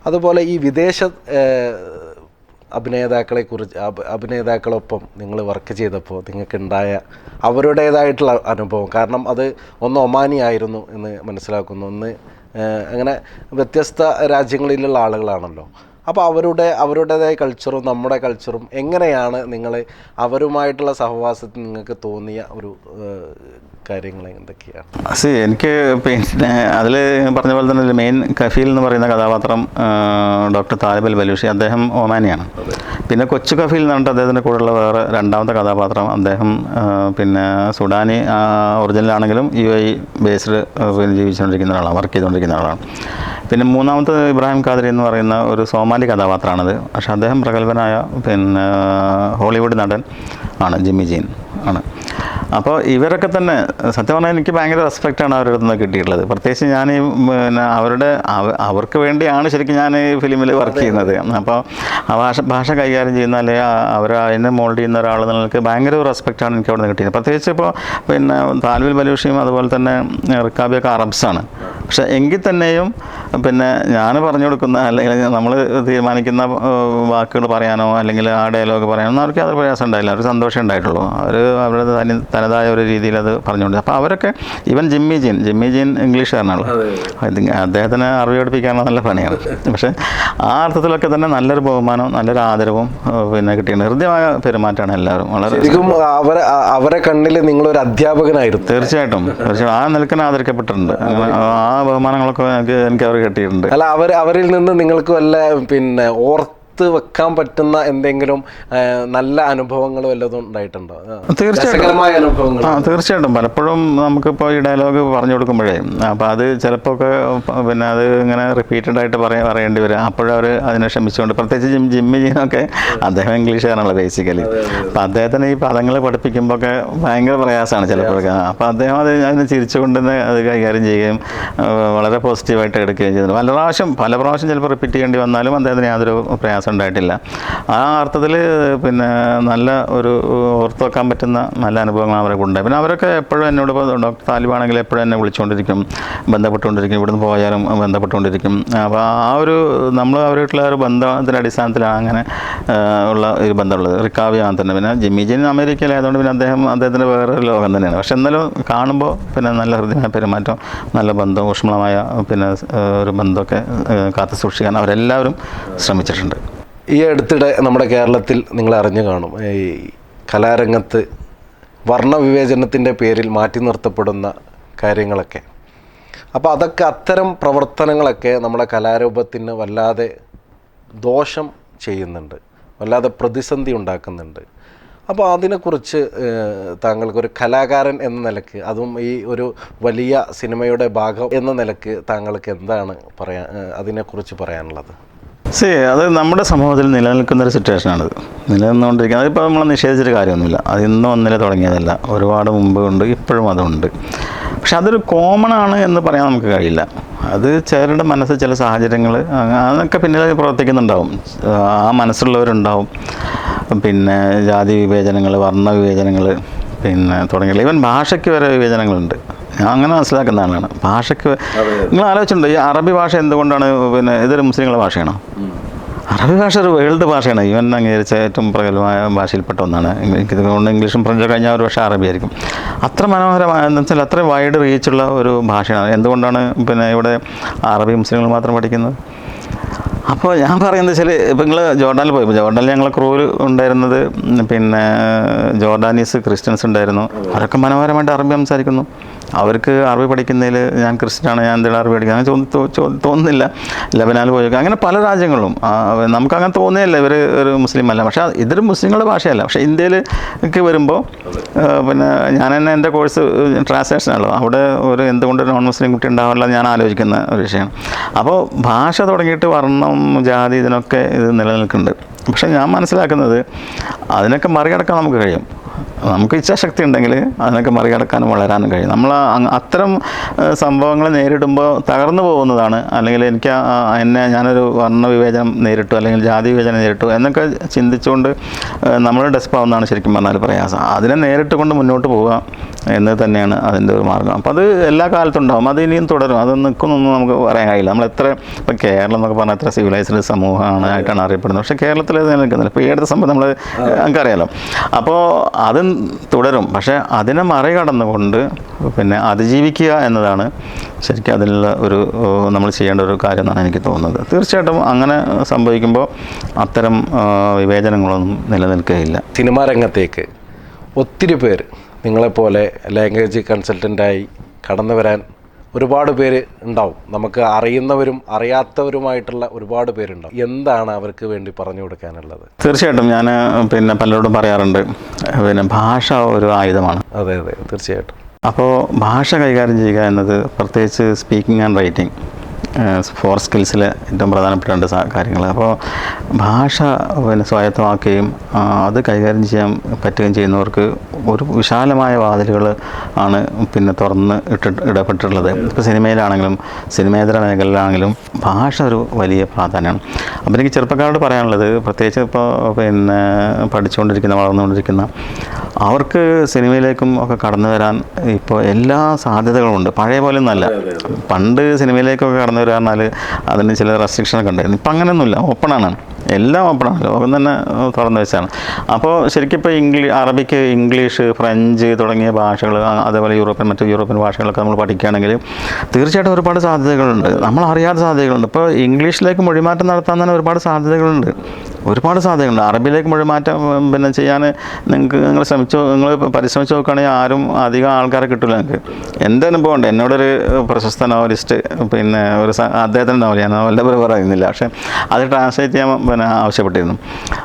അതുപോലെ ഈ വിദേശ അഭിനേതാക്കളൊപ്പം നിങ്ങൾ വർക്ക് ചെയ്തപ്പോൾ നിങ്ങൾക്കുണ്ടായ അവരുടേതായിട്ടുള്ള അനുഭവം, കാരണം അത് ഒന്ന് ഒമാനി ആയിരുന്നു എന്ന് മനസ്സിലാക്കുന്നു, ഒന്ന് അങ്ങനെ വ്യത്യസ്ത രാജ്യങ്ങളിലുള്ള ആളുകളാണല്ലോ. അപ്പോൾ അവരുടേതായ കൾച്ചറും നമ്മുടെ കൾച്ചറും എങ്ങനെയാണ് നിങ്ങൾ അവരുമായിട്ടുള്ള സഹവാസത്തിൽ നിങ്ങൾക്ക് തോന്നിയ ഒരു കാര്യങ്ങൾ എന്തൊക്കെയാണ്? എനിക്ക് പിന്നെ അതിൽ പറഞ്ഞ പോലെ തന്നെ മെയിൻ കഫീൽ എന്ന് പറയുന്ന കഥാപാത്രം ഡോക്ടർ താലിബ് അൽ ബലൂഷി, അദ്ദേഹം ഒമാനിയാണ്. പിന്നെ കൊച്ചു കഫീൽ എന്ന് പറഞ്ഞിട്ട് അദ്ദേഹത്തിൻ്റെ കൂടെയുള്ള വേറെ രണ്ടാമത്തെ കഥാപാത്രം, അദ്ദേഹം പിന്നെ സുഡാനി ഒറിജിനലാണെങ്കിലും UAE ബേസ്ഡ് പിന്നെ ജീവിച്ചുകൊണ്ടിരിക്കുന്ന ആളാണ്, വർക്ക് ചെയ്തുകൊണ്ടിരിക്കുന്ന ആളാണ്. പിന്നെ മൂന്നാമത്തെ ഇബ്രാഹിം ഖാദരി എന്ന് പറയുന്ന ഒരു സോമാലി കഥാപാത്രമാണത്. പക്ഷെ അദ്ദേഹം പ്രഗത്ഭനായ പിന്നെ ഹോളിവുഡ് നടൻ ആണ്, ജിമ്മി ജീൻ. ആണ്. അപ്പോൾ ഇവരൊക്കെ തന്നെ സത്യം പറഞ്ഞാൽ എനിക്ക് ഭയങ്കര റെസ്പെക്റ്റാണ് അവരുടെ നിന്ന് കിട്ടിയിട്ടുള്ളത്. പ്രത്യേകിച്ച് ഞാൻ ഈ പിന്നെ അവർക്ക് വേണ്ടിയാണ് ശരിക്കും ഞാൻ ഈ ഫിലിമിൽ വർക്ക് ചെയ്യുന്നത്. അപ്പോൾ ആ ഭാഷ കൈകാര്യം ചെയ്യുന്ന അല്ലെങ്കിൽ അവർ അതിനെ മോൾഡ് ചെയ്യുന്ന ഒരാൾ നിങ്ങൾക്ക് ഭയങ്കര റെസ്പെക്റ്റാണ് എനിക്ക് അവിടെ നിന്ന് കിട്ടിയത്. പ്രത്യേകിച്ച് ഇപ്പോൾ പിന്നെ താൽവിൽ ബലൂഷിയും അതുപോലെ തന്നെ റിക്കാബിയൊക്കെ അറബ്സാണ്. പക്ഷേ എങ്കിൽ തന്നെയും പിന്നെ ഞാൻ പറഞ്ഞു കൊടുക്കുന്ന അല്ലെങ്കിൽ നമ്മൾ തീരുമാനിക്കുന്ന വാക്കുകൾ പറയാനോ അല്ലെങ്കിൽ ആ ഡയലോഗ് പറയാനോ അവർക്ക് അത് പ്രയാസം ഉണ്ടായില്ല. ഒരു സന്തോഷം ഉണ്ടായിട്ടുള്ളൂ. അവർ അവരുടെ തനതായ ഒരു രീതിയിൽ അത് പറഞ്ഞുകൊണ്ട്. അപ്പോൾ അവരൊക്കെ ഈവൻ ജിമ്മി ജീൻ ഇംഗ്ലീഷുകാരനാണല്ലോ. അദ്ദേഹത്തിന് അറിവ് പഠിപ്പിക്കാനുള്ള നല്ല പണിയാണ്. പക്ഷേ ആ അർത്ഥത്തിലൊക്കെ തന്നെ നല്ലൊരു ബഹുമാനവും നല്ലൊരു ആദരവും പിന്നെ കിട്ടിയിട്ടുണ്ട്. ഹൃദ്യമായ പെരുമാറ്റമാണ് എല്ലാവരും. വളരെ അവരെ കണ്ണിൽ നിങ്ങളൊരു അധ്യാപകനായിരുന്നു. തീർച്ചയായിട്ടും ആ നിലക്ക് ആദരിക്കപ്പെട്ടിട്ടുണ്ട്. ആ ബഹുമാനങ്ങളൊക്കെ എനിക്ക് അവർ കിട്ടിയിട്ടുണ്ട്. അല്ല, അവരിൽ നിന്ന് നിങ്ങൾക്ക് വല്ല പിന്നെ വെക്കാൻ പറ്റുന്ന എന്തെങ്കിലും നല്ല അനുഭവങ്ങൾ വല്ലതും ഉണ്ടായിട്ടുണ്ടോ? തീർച്ചയായിട്ടും പലപ്പോഴും നമുക്കിപ്പോൾ ഈ ഡയലോഗ് പറഞ്ഞു കൊടുക്കുമ്പോഴേ അപ്പോൾ അത് ചിലപ്പോൾ പിന്നെ അത് ഇങ്ങനെ റിപ്പീറ്റഡ് ആയിട്ട് പറയേണ്ടി വരും. അപ്പോഴവർ അതിനെ ക്ഷമിച്ചുകൊണ്ട്, പ്രത്യേകിച്ച് ജിമ്മി ജീനൊക്കെ അദ്ദേഹം ഇംഗ്ലീഷുകാരാണല്ലോ ബേസിക്കലി. അപ്പം അദ്ദേഹത്തിന് ഈ പദങ്ങൾ പഠിപ്പിക്കുമ്പോൾ ഒക്കെ ഭയങ്കര പ്രയാസമാണ് ചിലപ്പോഴൊക്കെ. അപ്പോൾ അദ്ദേഹം അതിന് ചിരിച്ചുകൊണ്ട് തന്നെ അത് കൈകാര്യം ചെയ്യുകയും വളരെ പോസിറ്റീവായിട്ട് എടുക്കുകയും ചെയ്തു. പല പ്രാവശ്യം ചിലപ്പോൾ റിപ്പീറ്റ് ചെയ്യേണ്ടി വന്നാലും അദ്ദേഹത്തിന് യാതൊരു പ്രയാസം ഉണ്ടായിട്ടില്ല. ആ അർത്ഥത്തിൽ പിന്നെ നല്ല ഒരു ഓർത്ത് വെക്കാൻ പറ്റുന്ന നല്ല അനുഭവങ്ങൾ അവരൊക്കെ ഉണ്ടായി. പിന്നെ അവരൊക്കെ എപ്പോഴും എന്നോട്, ഇപ്പോൾ ഡോക്ടർ താലിബാണെങ്കിൽ എപ്പോഴും എന്നെ വിളിച്ചുകൊണ്ടിരിക്കും, ബന്ധപ്പെട്ടുകൊണ്ടിരിക്കും, ഇവിടുന്ന് പോയാലും ബന്ധപ്പെട്ടുകൊണ്ടിരിക്കും. അപ്പോൾ ആ ഒരു നമ്മൾ അവരായിട്ടുള്ള ഒരു ബന്ധത്തിൻ്റെ അടിസ്ഥാനത്തിലാണ് അങ്ങനെ ഉള്ള ഒരു ബന്ധമുള്ളത്. റിക്കാവിയാണ് തന്നെ. പിന്നെ ജിമ്മി ജീൻ അമേരിക്കയിലായതുകൊണ്ട് പിന്നെ അദ്ദേഹത്തിൻ്റെ വേറൊരു ലോകം തന്നെയാണ്. പക്ഷെ എന്നാലും കാണുമ്പോൾ പിന്നെ നല്ല ഹൃദയമായ പെരുമാറ്റം, നല്ല ബന്ധം, ഊഷ്മളമായ പിന്നെ ഒരു ബന്ധമൊക്കെ കാത്തു സൂക്ഷിക്കാൻ അവരെല്ലാവരും ശ്രമിച്ചിട്ടുണ്ട്. ഈ അടുത്തിടെ നമ്മുടെ കേരളത്തിൽ നിങ്ങൾ അറിഞ്ഞു കാണും, ഈ കലാരംഗത്ത് വർണ്ണവിവേചനത്തിൻ്റെ പേരിൽ മാറ്റി നിർത്തപ്പെടുന്ന കാര്യങ്ങളൊക്കെ. അപ്പോൾ അത്തരം പ്രവർത്തനങ്ങളൊക്കെ നമ്മുടെ കലാരൂപത്തിന് വല്ലാതെ ദോഷം ചെയ്യുന്നുണ്ട്, വല്ലാതെ പ്രതിസന്ധി ഉണ്ടാക്കുന്നുണ്ട്. അപ്പോൾ അതിനെക്കുറിച്ച് താങ്കൾക്കൊരു കലാകാരൻ എന്ന നിലക്ക്, അതും ഈ ഒരു വലിയ സിനിമയുടെ ഭാഗം എന്ന നിലക്ക് താങ്കൾക്ക് എന്താണ് അതിനെക്കുറിച്ച് പറയാനുള്ളത്? അത് നമ്മുടെ സമൂഹത്തിൽ നിലനിൽക്കുന്നൊരു സിറ്റുവേഷനാണിത്. നിലനിന്നുകൊണ്ടിരിക്കുന്നത്. അതിപ്പോൾ നമ്മൾ നിഷേധിച്ചൊരു കാര്യമൊന്നുമില്ല. അത് ഇന്നും ഒന്നിലെ തുടങ്ങിയതല്ല, ഒരുപാട് മുമ്പ് ഉണ്ട്, ഇപ്പോഴും അതുണ്ട്. പക്ഷെ അതൊരു കോമൺ ആണ് എന്ന് പറയാൻ നമുക്ക് കഴിയില്ല. അത് ചിലരുടെ മനസ്സിൽ ചില സാഹചര്യങ്ങൾ അതൊക്കെ പിന്നിൽ പ്രവർത്തിക്കുന്നുണ്ടാവും. ആ മനസ്സുള്ളവരുണ്ടാവും. പിന്നെ ജാതി വിവേചനങ്ങൾ, വർണ്ണ വിവേചനങ്ങൾ, പിന്നെ തുടങ്ങിയ ഈവൻ ഭാഷയ്ക്ക് വരെ വിവേചനങ്ങളുണ്ട്. ഞാൻ അങ്ങനെ മനസ്സിലാക്കുന്ന ആളാണ്. ഭാഷയ്ക്ക് നിങ്ങൾ ആലോചിച്ചിട്ടുണ്ടോ ഈ അറബി ഭാഷ എന്തുകൊണ്ടാണ് പിന്നെ ഇതൊരു മുസ്ലിങ്ങളുടെ ഭാഷയാണോ? അറബി ഭാഷ ഒരു വേൾഡ് ഭാഷയാണ്. ഈവൻ അംഗീകരിച്ച ഏറ്റവും പ്രഗത്ഭമായ ഭാഷയിൽപ്പെട്ട ഒന്നാണ്. എനിക്ക് തോന്നുന്നു ഇംഗ്ലീഷും ഫ്രഞ്ചും കഴിഞ്ഞാൽ ഒരു പക്ഷേ അറബി ആയിരിക്കും. അത്ര മനോഹരമായ എന്ന് വെച്ചാൽ അത്ര വൈഡ് റീച്ചുള്ള ഒരു ഭാഷയാണ്. എന്തുകൊണ്ടാണ് പിന്നെ ഇവിടെ അറബി മുസ്ലിങ്ങൾ മാത്രം പഠിക്കുന്നത്? അപ്പോൾ ഞാൻ പറയുന്നത് വെച്ചാൽ ഇപ്പം നിങ്ങൾ ജോർഡാനിൽ പോയപ്പോൾ, ജോർഡാനിൽ ഞങ്ങൾ ക്രൂവിൽ ഉണ്ടായിരുന്നത് പിന്നെ ജോർഡാനീസ് ക്രിസ്ത്യൻസ് ഉണ്ടായിരുന്നു. അവരൊക്കെ മനോഹരമായിട്ട് അറബി സംസാരിക്കുന്നു. അവർക്ക് അറബി പഠിക്കുന്നതിൽ ഞാൻ ക്രിസ്ത്യനാണ്, ഞാൻ എന്തെങ്കിലും അറബി പഠിക്കുക അങ്ങനെ തോന്നുന്നില്ല. ലബനാനിൽ പോയൊക്കെ അങ്ങനെ പല രാജ്യങ്ങളും നമുക്കങ്ങനെ തോന്നുകയല്ല ഇവർ ഒരു മുസ്ലിം അല്ല. പക്ഷേ ഇതൊരു മുസ്ലിങ്ങളുടെ ഭാഷയല്ല. പക്ഷേ ഇന്ത്യയിലേക്ക് വരുമ്പോൾ പിന്നെ ഞാൻ തന്നെ എൻ്റെ കോഴ്സ് ട്രാൻസ്ലേഷനാണല്ലോ, അവിടെ ഒരു എന്തുകൊണ്ട് നോൺ മുസ്ലിം കുട്ടി ഉണ്ടാവില്ല ഞാൻ ആലോചിക്കുന്ന ഒരു വിഷയമാണ്. അപ്പോൾ ഭാഷ തുടങ്ങിയിട്ട് വർണ്ണം, ജാതി, ഇതിനൊക്കെ ഇത് നിലനിൽക്കുന്നുണ്ട്. പക്ഷേ ഞാൻ മനസ്സിലാക്കുന്നത് അതിനൊക്കെ മറികടക്കാൻ നമുക്ക് കഴിയും. നമുക്ക് ഇച്ഛാശക്തി ഉണ്ടെങ്കിൽ അതിനൊക്കെ മറികടക്കാനും വളരാനും കഴിയും. നമ്മൾ അത്തരം സംഭവങ്ങൾ നേരിടുമ്പോൾ തകർന്നു പോകുന്നതാണ്. അല്ലെങ്കിൽ ഞാനൊരു വർണ്ണ വിവേചനം നേരിട്ടു അല്ലെങ്കിൽ ജാതി വിവേചനം നേരിട്ടു എന്നൊക്കെ ചിന്തിച്ചുകൊണ്ട് നമ്മൾ ഡെസ്പാവുന്നതാണ് ശരിക്കും പറഞ്ഞാൽ പ്രയാസം. അതിനെ നേരിട്ട് കൊണ്ട് മുന്നോട്ട് പോവുക എന്ന് തന്നെയാണ് അതിൻ്റെ ഒരു മാർഗ്ഗം. അപ്പോൾ അത് എല്ലാ കാലത്തും ഉണ്ടാകും, അത് ഇനിയും തുടരും. അത് നിൽക്കുന്നൊന്നും നമുക്ക് പറയാൻ കഴിയില്ല. നമ്മൾ ഇപ്പം കേരളം എന്നൊക്കെ പറഞ്ഞാൽ എത്ര സിവിലൈസ്ഡ് സമൂഹമാണ് ആയിട്ടാണ് അറിയപ്പെടുന്നത്. പക്ഷേ കേരളത്തിൽ അത് നിൽക്കുന്നില്ല. ഇപ്പോൾ ഈ അടുത്ത സംഭവം നമുക്കറിയാലോ. അപ്പോൾ അത് തുടരും. പക്ഷേ അതിനെ മറികടന്നുകൊണ്ട് പിന്നെ അതിജീവിക്കുക എന്നതാണ് ശരിക്കും അതിനുള്ള ഒരു നമ്മൾ ചെയ്യേണ്ട ഒരു കാര്യം എന്നാണ് എനിക്ക് തോന്നുന്നത്. തീർച്ചയായിട്ടും അങ്ങനെ സംഭവിക്കുമ്പോൾ അത്തരം വിവേചനങ്ങളൊന്നും നിലനിൽക്കുകയില്ല. സിനിമാ രംഗത്തേക്ക് ഒത്തിരി പേര് നിങ്ങളെപ്പോലെ ലാംഗ്വേജ് കൺസൾട്ടൻ്റായി കടന്നു വരാൻ ഒരുപാട് പേര് ഉണ്ടാവും. നമുക്ക് അറിയുന്നവരും അറിയാത്തവരുമായിട്ടുള്ള ഒരുപാട് പേരുണ്ടാവും. എന്താണ് അവർക്ക് വേണ്ടി പറഞ്ഞു കൊടുക്കാനുള്ളത്? തീർച്ചയായിട്ടും ഞാൻ പിന്നെ പലരോടും പറയാറുണ്ട്, പിന്നെ ഭാഷ ഒരു ആയുധമാണ്. അതെ അതെ, തീർച്ചയായിട്ടും. അപ്പോൾ ഭാഷ കൈകാര്യം ചെയ്യുക എന്നത്, പ്രത്യേകിച്ച് സ്പീക്കിംഗ് ആൻഡ് റൈറ്റിംഗ്, ഫോർ സ്കിൽസിലെ ഏറ്റവും പ്രധാനപ്പെട്ട 2 കാര്യങ്ങൾ. അപ്പോൾ ഭാഷ പിന്നെ സ്വായത്തമാക്കുകയും അത് കൈകാര്യം ചെയ്യാൻ പറ്റുകയും ചെയ്യുന്നവർക്ക് ഒരു വിശാലമായ വാതിലുകൾ ആണ് പിന്നെ തുറന്ന് ഇടപെട്ടിട്ടുള്ളത്. ഇപ്പോൾ സിനിമയിലാണെങ്കിലും സിനിമേതര മേഖലയിലാണെങ്കിലും ഭാഷ ഒരു വലിയ പ്രാധാന്യമാണ്. അപ്പോൾ എനിക്ക് ചെറുപ്പക്കാരോട് പറയാനുള്ളത്, പ്രത്യേകിച്ച് ഇപ്പോൾ പിന്നെ പഠിച്ചുകൊണ്ടിരിക്കുന്ന വളർന്നുകൊണ്ടിരിക്കുന്ന അവർക്ക് സിനിമയിലേക്കും ഒക്കെ കടന്നു വരാൻ ഇപ്പോൾ എല്ലാ സാധ്യതകളുമുണ്ട്. പഴയ പോലെ ഒന്നുമല്ല. പണ്ട് സിനിമയിലേക്കൊക്കെ കടന്നു വരിക പറഞ്ഞാൽ അതിന് ചില റെസ്ട്രിക്ഷനൊക്കെ ഉണ്ടായിരുന്നു. ഇപ്പം അങ്ങനെയൊന്നുമില്ല, ഓപ്പണാണ്, എല്ലാം ഓപ്പണാണ്, ലോകം തന്നെ തുറന്നു വെച്ചാണ്. അപ്പോൾ ശരിക്കും ഇപ്പോൾ അറബിക്ക്, ഇംഗ്ലീഷ്, ഫ്രഞ്ച് തുടങ്ങിയ ഭാഷകൾ, അതേപോലെ മറ്റു യൂറോപ്യൻ ഭാഷകളൊക്കെ നമ്മൾ പഠിക്കുകയാണെങ്കിൽ തീർച്ചയായിട്ടും ഒരുപാട് സാധ്യതകളുണ്ട്, നമ്മൾ അറിയാത്ത സാധ്യതകളുണ്ട്. ഇപ്പോൾ ഇംഗ്ലീഷിലേക്ക് മൊഴിമാറ്റം നടത്താൻ തന്നെ ഒരുപാട് സാധ്യതകളുണ്ട്. അറബിയിലേക്ക് മൊഴിമാറ്റം പിന്നെ ചെയ്യാൻ നിങ്ങൾ പരിശ്രമിച്ച് നോക്കുകയാണെങ്കിൽ ആരും അധികം ആൾക്കാരെ കിട്ടില്ല. നിങ്ങൾക്ക് എൻ്റെ അനുഭവം ഉണ്ട്. എന്നോടൊരു പ്രശസ്ത നോവലിസ്റ്റ്, പിന്നെ അദ്ദേഹത്തിൻ്റെ നോവൽ, ഞാൻ നോവലിൻ്റെ പേര് പറയുന്നില്ല, പക്ഷേ അത് ട്രാൻസ്ലേറ്റ് ചെയ്യാൻ ആവശ്യപ്പെട്ടിരുന്നു.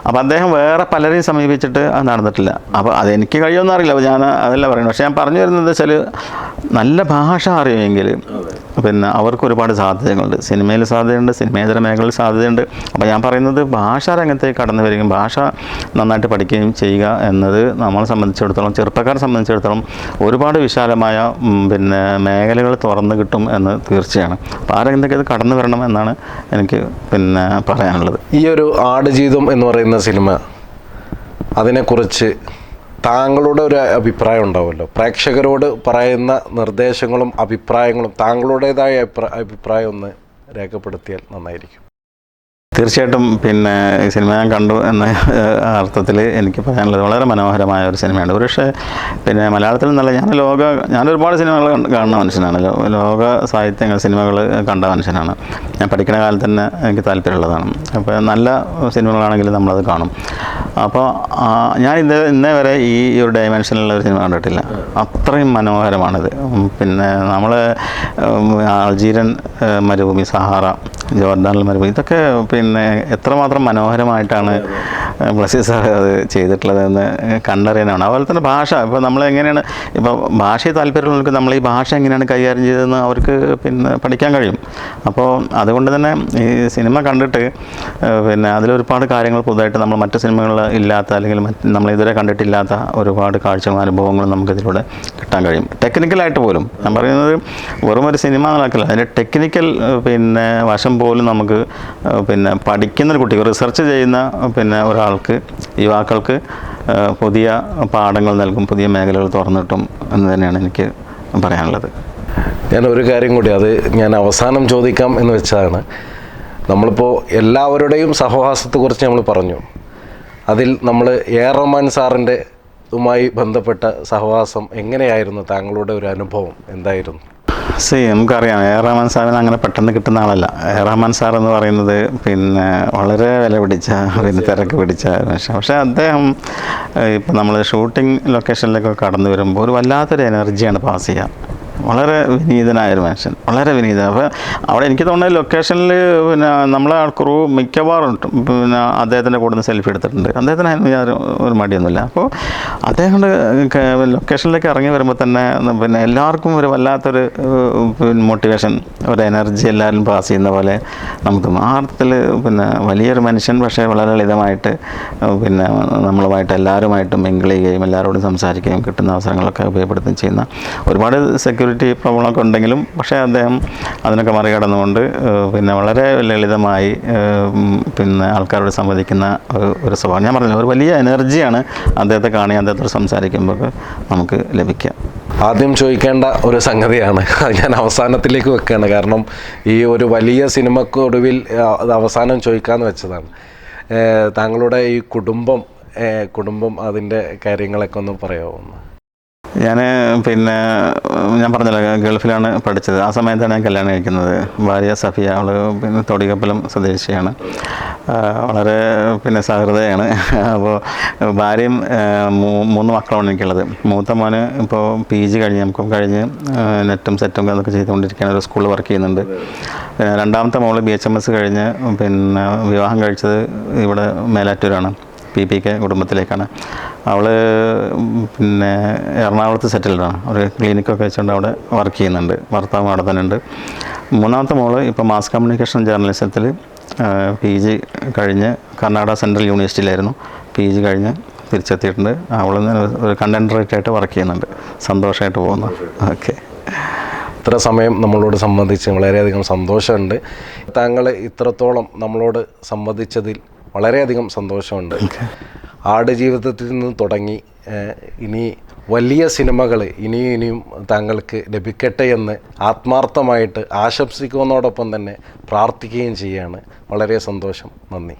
അപ്പോൾ അദ്ദേഹം വേറെ പലരെയും സമീപിച്ചിട്ട് അത് നടന്നിട്ടില്ല. അപ്പോൾ അതെനിക്ക് കഴിയുമെന്ന് അറിയില്ല, അപ്പോൾ ഞാൻ അതല്ല പറയുന്നത്. പക്ഷേ ഞാൻ പറഞ്ഞു വരുന്നത് വെച്ചാൽ നല്ല ഭാഷ അറിയുമെങ്കിൽ പിന്നെ അവർക്ക് ഒരുപാട് സാധ്യതകളുണ്ട്. സിനിമയിൽ സാധ്യതയുണ്ട്, സിനിമേതര മേഖലയിൽ സാധ്യതയുണ്ട്. അപ്പോൾ ഞാൻ പറയുന്നത് ഭാഷാ രംഗത്തേക്ക് കടന്നു വരികയും ഭാഷ നന്നായിട്ട് പഠിക്കുകയും ചെയ്യുക എന്നത് നമ്മളെ സംബന്ധിച്ചിടത്തോളം, ചെറുപ്പക്കാരെ സംബന്ധിച്ചിടത്തോളം ഒരുപാട് വിശാലമായ പിന്നെ മേഖലകൾ തുറന്നു കിട്ടും എന്ന് തീർച്ചയാണ്. അപ്പോൾ ആ രംഗത്തേക്ക് കടന്നു വരണം എന്നാണ് എനിക്ക് പിന്നെ പറയാനുള്ളത്. ഈ ഒരു ആടുജീവിതം എന്ന് പറയുന്ന സിനിമ, അതിനെക്കുറിച്ച് താങ്കളുടെ ഒരു അഭിപ്രായം ഉണ്ടാവുമല്ലോ. പ്രേക്ഷകരോട് പറയുന്ന നിർദ്ദേശങ്ങളും അഭിപ്രായങ്ങളും താങ്കളുടേതായ അഭിപ്രായം ഒന്ന് രേഖപ്പെടുത്തിയാൽ നന്നായിരിക്കും. തീർച്ചയായിട്ടും പിന്നെ ഈ സിനിമ ഞാൻ കണ്ടു എന്ന അർത്ഥത്തിൽ എനിക്ക് പറയാനുള്ളത് വളരെ മനോഹരമായ ഒരു സിനിമയാണ്. പക്ഷേ പിന്നെ മലയാളത്തിൽ നിന്നല്ല, ഞാൻ ഒരുപാട് സിനിമകൾ കാണുന്ന മനുഷ്യനാണ്. ലോക സാഹിത്യ സിനിമകൾ കണ്ട മനുഷ്യനാണ്. ഞാൻ പഠിക്കുന്ന കാലത്ത് തന്നെ എനിക്ക് താല്പര്യമുള്ളതാണ്. അപ്പോൾ നല്ല സിനിമകളാണെങ്കിൽ നമ്മളത് കാണും. അപ്പോൾ ഞാൻ ഇന്നേ വരെ ഈ ഒരു ഡയമെൻഷനിലുള്ള ഒരു സിനിമ കണ്ടിട്ടില്ല. അത്രയും മനോഹരമാണിത്. പിന്നെ നമ്മൾ അൾജീരിയൻ മരുഭൂമി, സഹാറ, ജോർദാനിൽ മരുഭൂമി, ഇതൊക്കെ പിന്നെ എത്രമാത്രം മനോഹരമായിട്ടാണ് ബ്ലസി സാർ അത് ചെയ്തിട്ടുള്ളതെന്ന് കണ്ടറിയാനാണ്. അതുപോലെ തന്നെ ഭാഷ, ഇപ്പോൾ നമ്മളെങ്ങനെയാണ്, ഇപ്പോൾ ഭാഷയിൽ താല്പര്യമുള്ളവർക്ക് നമ്മൾ ഈ ഭാഷ എങ്ങനെയാണ് കൈകാര്യം ചെയ്തതെന്ന് അവർക്ക് പിന്നെ പഠിക്കാൻ കഴിയും. അപ്പോൾ അതുകൊണ്ട് തന്നെ ഈ സിനിമ കണ്ടിട്ട് പിന്നെ അതിലൊരുപാട് കാര്യങ്ങൾ പുതുതായിട്ട് നമ്മൾ മറ്റ് സിനിമകളിൽ ഇല്ലാത്ത, അല്ലെങ്കിൽ നമ്മൾ ഇതുവരെ കണ്ടിട്ടില്ലാത്ത ഒരുപാട് കാഴ്ചകളും അനുഭവങ്ങളും നമുക്കിതിലൂടെ കിട്ടാൻ കഴിയും. ടെക്നിക്കലായിട്ട് പോലും ഞാൻ പറയുന്നത് വെറും ഒരു സിനിമ നടക്കില്ല, അതിൻ്റെ ടെക്നിക്കൽ പിന്നെ വശം പോലും നമുക്ക് പിന്നെ പഠിക്കുന്നൊരു കുട്ടി, റിസർച്ച് ചെയ്യുന്ന പിന്നെ ഒരാൾക്ക്, യുവാക്കൾക്ക് പുതിയ പാഠങ്ങൾ നൽകും, പുതിയ മേഖലകൾ തുറന്നിട്ടും എന്ന് തന്നെയാണ് എനിക്ക് പറയാനുള്ളത്. ഞാൻ ഒരു കാര്യം കൂടി, അത് ഞാൻ അവസാനം ചോദിക്കാം എന്ന് വെച്ചാണ്, നമ്മളിപ്പോൾ എല്ലാവരുടെയും സഹവാസത്തെക്കുറിച്ച് നമ്മൾ പറഞ്ഞു. അതിൽ നമ്മൾ A.R. റഹ്മാൻ സാറിൻ്റെ ുമായി ബന്ധപ്പെട്ട സഹവാസം എങ്ങനെയായിരുന്നു? താങ്കളുടെ ഒരു അനുഭവം എന്തായിരുന്നു? നമുക്കറിയാം A.R. റഹ്മാൻ സാറിന് അങ്ങനെ പെട്ടെന്ന് കിട്ടുന്ന ആളല്ല. A.R. റഹ്മാൻ സാർ എന്ന് പറയുന്നത് പിന്നെ വളരെ വില പിടിച്ച, പിന്നെ തിരക്ക് പിടിച്ച മനുഷ്യൻ. പക്ഷേ അദ്ദേഹം ഇപ്പം നമ്മൾ ഷൂട്ടിംഗ് ലൊക്കേഷനിലേക്കൊക്കെ കടന്നു വരുമ്പോൾ ഒരു വല്ലാത്തൊരു എനർജിയാണ് പാസ് ചെയ്യുക. വളരെ വിനീതനായൊരു മനുഷ്യൻ, വളരെ വിനീതൻ. അപ്പോൾ അവിടെ എനിക്ക് തോന്നുന്നത് ലൊക്കേഷനിൽ പിന്നെ നമ്മളെ ക്രൂ മിക്കവാറും പിന്നെ അദ്ദേഹത്തിൻ്റെ കൂടെ നിന്ന് സെൽഫി എടുത്തിട്ടുണ്ട്. അദ്ദേഹത്തിന് ഒരു മടിയൊന്നുമില്ല. അപ്പോൾ അദ്ദേഹം ലൊക്കേഷനിലേക്ക് ഇറങ്ങി വരുമ്പോൾ തന്നെ പിന്നെ എല്ലാവർക്കും ഒരു വല്ലാത്തൊരു മോട്ടിവേഷൻ, ഒരു എനർജി എല്ലാവരും പാസ് ചെയ്യുന്ന പോലെ നമുക്ക് ആ അർത്ഥത്തിൽ പിന്നെ വലിയൊരു മനുഷ്യൻ, പക്ഷേ വളരെ ലളിതമായിട്ട് പിന്നെ നമ്മളുമായിട്ട് എല്ലാവരുമായിട്ടും മിങ്കിൾ ചെയ്യുകയും എല്ലാവരോടും സംസാരിക്കുകയും കിട്ടുന്ന അവസരങ്ങളൊക്കെ ഉപയോഗപ്പെടുത്തുകയും ചെയ്യുന്ന ഒരുപാട് സെക്യൂരിറ്റി പ്രോബ്ലമൊക്കെ ഉണ്ടെങ്കിലും, പക്ഷേ അദ്ദേഹം അതിനൊക്കെ മറികടന്നുകൊണ്ട് പിന്നെ വളരെ ലളിതമായി പിന്നെ ആൾക്കാരോട് സംവദിക്കുന്ന ഒരു സ്വഭാവം. ഞാൻ പറഞ്ഞില്ല, ഒരു വലിയ എനർജിയാണ് അദ്ദേഹത്തെ കാണുകയും അദ്ദേഹത്തോട് സംസാരിക്കുമ്പോൾ നമുക്ക് ലഭിക്കുക. ആദ്യം ചോദിക്കേണ്ട ഒരു സംഗതിയാണ്, അത് ഞാൻ അവസാനത്തിലേക്ക് വെക്കുകയാണ്. കാരണം ഈ ഒരു വലിയ സിനിമക്കൊടുവിൽ അത് അവസാനം ചോദിക്കാമെന്ന് വെച്ചതാണ്. താങ്കളുടെ ഈ കുടുംബം അതിൻ്റെ കാര്യങ്ങളൊക്കെ ഒന്ന് പറയാമോ? പിന്നെ ഞാൻ പറഞ്ഞല്ലോ, ഗൾഫിലാണ് പഠിച്ചത്. ആ സമയത്താണ് ഞാൻ കല്യാണം കഴിക്കുന്നത്. ഭാര്യ സഫിയ, അവൾ പിന്നെ തൊടികപ്പലം സ്വദേശിയാണ്, വളരെ പിന്നെ സഹൃദയാണ്. അപ്പോൾ ഭാര്യയും 3 മക്കളാണ് എനിക്കുള്ളത്. മൂത്ത മോന് ഇപ്പോൾ PG കഴിഞ്ഞ് കഴിഞ്ഞ് നെറ്റും സെറ്റും അതൊക്കെ ചെയ്തുകൊണ്ടിരിക്കുകയാണ്, ഒരു സ്കൂളിൽ വർക്ക് ചെയ്യുന്നുണ്ട്. രണ്ടാമത്തെ മോള് BHMS കഴിഞ്ഞ് പിന്നെ വിവാഹം കഴിച്ചത് ഇവിടെ മേലാറ്റൂരാണ്. PPK കുടുംബത്തിലേക്കാണ്. അവൾ പിന്നെ എറണാകുളത്ത് സെറ്റിൽഡാണ്. ഒരു ക്ലിനിക്കൊക്കെ വെച്ചുകൊണ്ട് അവിടെ വർക്ക് ചെയ്യുന്നുണ്ട്. ഭർത്താവ് അവിടെ തന്നെ ഉണ്ട്. മൂന്നാമത്തെ മോള് ഇപ്പോൾ മാസ് കമ്മ്യൂണിക്കേഷൻ ജേർണലിസത്തിൽ PG കഴിഞ്ഞ് കർണാടക സെൻട്രൽ യൂണിവേഴ്സിറ്റിയിലായിരുന്നു. PG കഴിഞ്ഞ് തിരിച്ചെത്തിയിട്ടുണ്ട്. അവൾ ഒരു കണ്ടന്റ് റൈറ്ററായിട്ട് വർക്ക് ചെയ്യുന്നുണ്ട്. സന്തോഷമായിട്ട് പോകുന്നു. ഓക്കെ. ഇത്ര സമയം നമ്മളോട് സംബന്ധിച്ച് വളരെയധികം സന്തോഷമുണ്ട്. താങ്കൾ ഇത്രത്തോളം നമ്മളോട് സംബന്ധിച്ചതിൽ വളരെയധികം സന്തോഷമുണ്ട്. ആടുജീവിതത്തിൽ നിന്ന് തുടങ്ങി ഇനി വലിയ സിനിമകൾ ഇനിയും താങ്കൾക്ക് ലഭിക്കട്ടെ എന്ന് ആത്മാർത്ഥമായിട്ട് ആശംസിക്കുന്നതോടൊപ്പം തന്നെ പ്രാർത്ഥിക്കുകയും ചെയ്യുകയാണ്. വളരെ സന്തോഷം. നന്ദി.